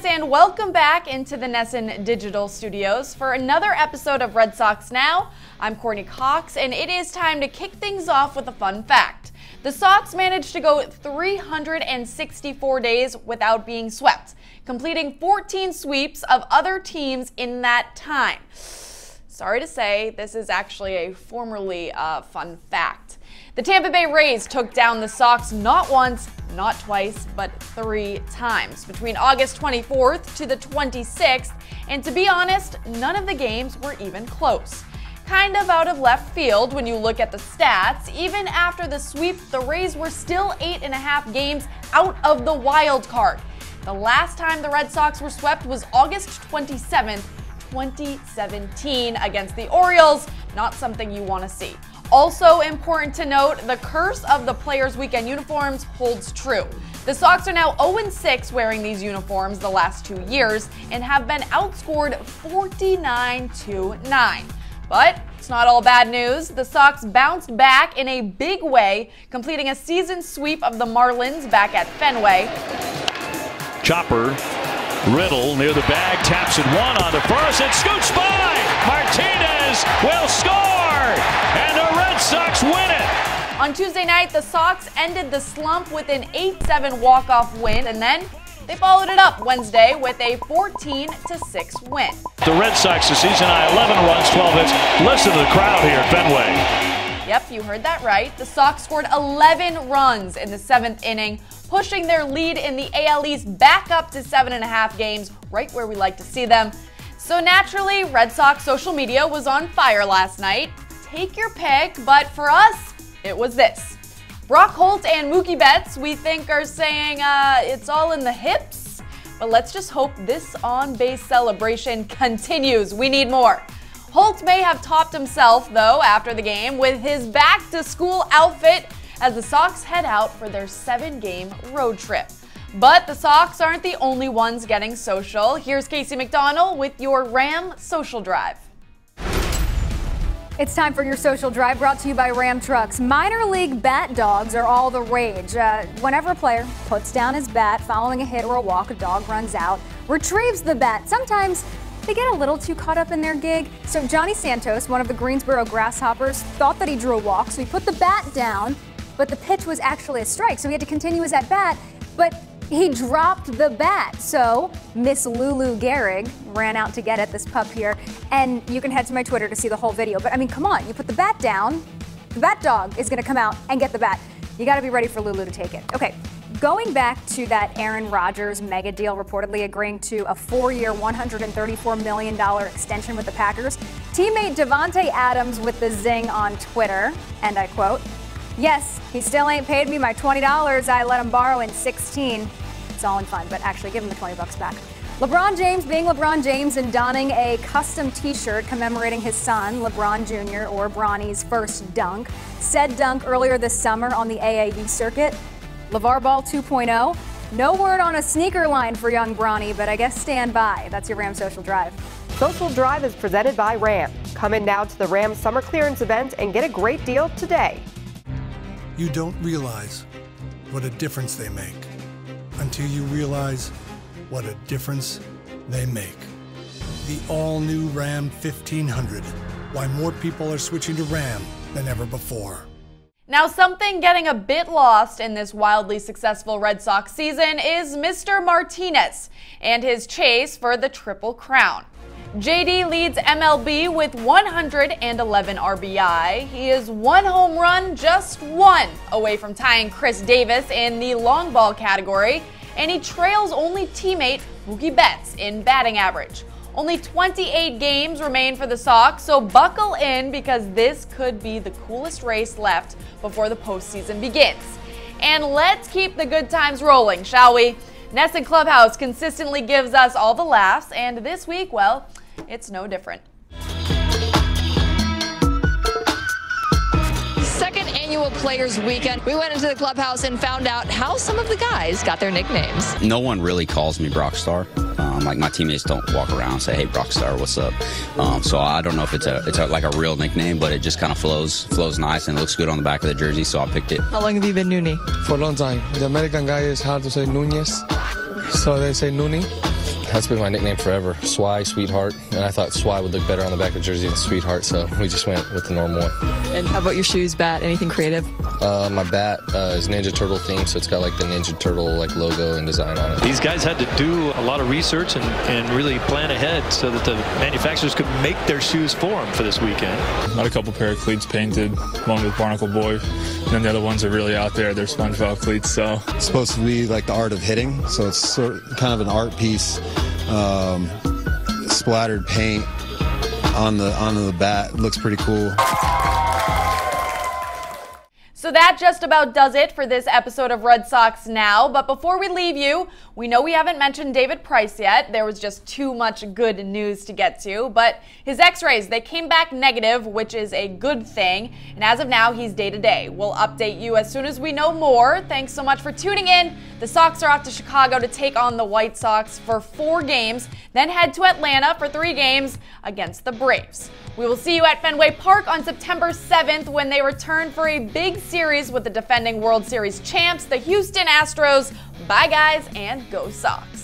guys, and welcome back into the Nesson Digital Studios for another episode of Red Sox Now. I'm Courtney Cox, and it is time to kick things off with a fun fact. The Sox managed to go 364 days without being swept, completing 14 sweeps of other teams in that time. Sorry to say, this is actually a formerly fun fact. The Tampa Bay Rays took down the Sox not once, not twice, but 3 times between August 24th to the 26th, and to be honest, none of the games were even close. Kind of out of left field when you look at the stats. Even after the sweep, the Rays were still 8.5 games out of the wild card. The last time the Red Sox were swept was August 27th, 2017 against the Orioles. Not something you want to see. Also important to note, the curse of the Players' Weekend uniforms holds true. The Sox are now 0-6 wearing these uniforms the last 2 years and have been outscored 49-9. But it's not all bad news. The Sox bounced back in a big way, completing a season sweep of the Marlins back at Fenway. Chopper, Riddle near the bag, taps it one on the first, and scoots by! Martinez will score! And the Red Sox win it! On Tuesday night, the Sox ended the slump with an 8-7 walk-off win, and then they followed it up Wednesday with a 14-6 win. The Red Sox, the season high 11 runs, 12 hits. Listen to the crowd here at Fenway. Yep, you heard that right. The Sox scored 11 runs in the 7th inning, pushing their lead in the AL East back up to 7.5 games, right where we like to see them. So naturally, Red Sox social media was on fire last night. Take your pick, but for us, it was this. Brock Holt and Mookie Betts, we think, are saying it's all in the hips, but let's just hope this on-base celebration continues. We need more. Holt may have topped himself, though, after the game with his back-to-school outfit as the Sox head out for their 7-game road trip. But the Sox aren't the only ones getting social. Here's Casey McDonald with your Ram Social Drive. It's time for your social drive, brought to you by Ram Trucks. Minor league bat dogs are all the rage. Whenever a player puts down his bat following a hit or a walk, a dog runs out, retrieves the bat. Sometimes they get a little too caught up in their gig. So Johnny Santos, one of the Greensboro Grasshoppers, thought that he drew a walk, so he put the bat down, but the pitch was actually a strike, so he had to continue his at-bat, but he dropped the bat. So Miss Lulu Gehrig ran out to get it, this pup here, and you can head to my Twitter to see the whole video. But I mean, come on, you put the bat down, the bat dog is gonna come out and get the bat. You gotta be ready for Lulu to take it. Okay, going back to that Aaron Rodgers mega deal, reportedly agreeing to a 4-year, $134 million extension with the Packers, teammate Devontae Adams with the zing on Twitter, and I quote, "Yes, he still ain't paid me my $20 I let him borrow in 16. It's all in fun, but actually give him the $20 back." LeBron James being LeBron James and donning a custom t-shirt commemorating his son, LeBron Jr., or Bronny's first dunk. Said dunk earlier this summer on the AAU circuit. LeVar Ball 2.0. No word on a sneaker line for young Bronny, but I guess stand by. That's your Ram Social Drive. Social Drive is presented by Ram. Come in now to the Ram Summer Clearance event and get a great deal today. You don't realize what a difference they make until you realize what a difference they make. The all-new Ram 1500. Why more people are switching to Ram than ever before. Now, something getting a bit lost in this wildly successful Red Sox season is Mr. Martinez and his chase for the Triple Crown. JD leads MLB with 111 RBI. He is 1 home run, just 1 away from tying Chris Davis in the long ball category, and he trails only teammate Mookie Betts in batting average. Only 28 games remain for the Sox, so buckle in because this could be the coolest race left before the postseason begins. And let's keep the good times rolling, shall we? Nesson Clubhouse consistently gives us all the laughs, and this week, well, it's no different. Second annual Players Weekend. We went into the clubhouse and found out how some of the guys got their nicknames. No one really calls me Brockstar. Like my teammates don't walk around and say, "Hey, Brockstar, what's up?" So I don't know if it's like a real nickname, but it just kind of flows nice and looks good on the back of the jersey, so I picked it. How long have you been Noonie? For a long time. The American guy is hard to say Nunez, so they say Noonie. That's been my nickname forever. Swy, Sweetheart. And I thought Swy would look better on the back of the jersey than Sweetheart, so we just went with the normal one. And how about your shoes, bat? Anything creative? My bat is Ninja Turtle themed, so it's got like the Ninja Turtle like logo and design on it. These guys had to do a lot of research and really plan ahead so that the manufacturers could make their shoes for them for this weekend. Got a couple pair of cleats painted, one with Barnacle Boy, and then the other ones are really out there. They're SpongeBob cleats, so. It's supposed to be like the art of hitting, so it's sort of kind of an art piece, splattered paint on the bat. It looks pretty cool. So that just about does it for this episode of Red Sox Now. But before we leave you, we know we haven't mentioned David Price yet. There was just too much good news to get to. But his x-rays, they came back negative, which is a good thing. And as of now, he's day-to-day. We'll update you as soon as we know more. Thanks so much for tuning in. The Sox are off to Chicago to take on the White Sox for 4 games, then head to Atlanta for 3 games against the Braves. We will see you at Fenway Park on September 7th when they return for a big series with the defending World Series champs, the Houston Astros. Bye, guys, and go Sox.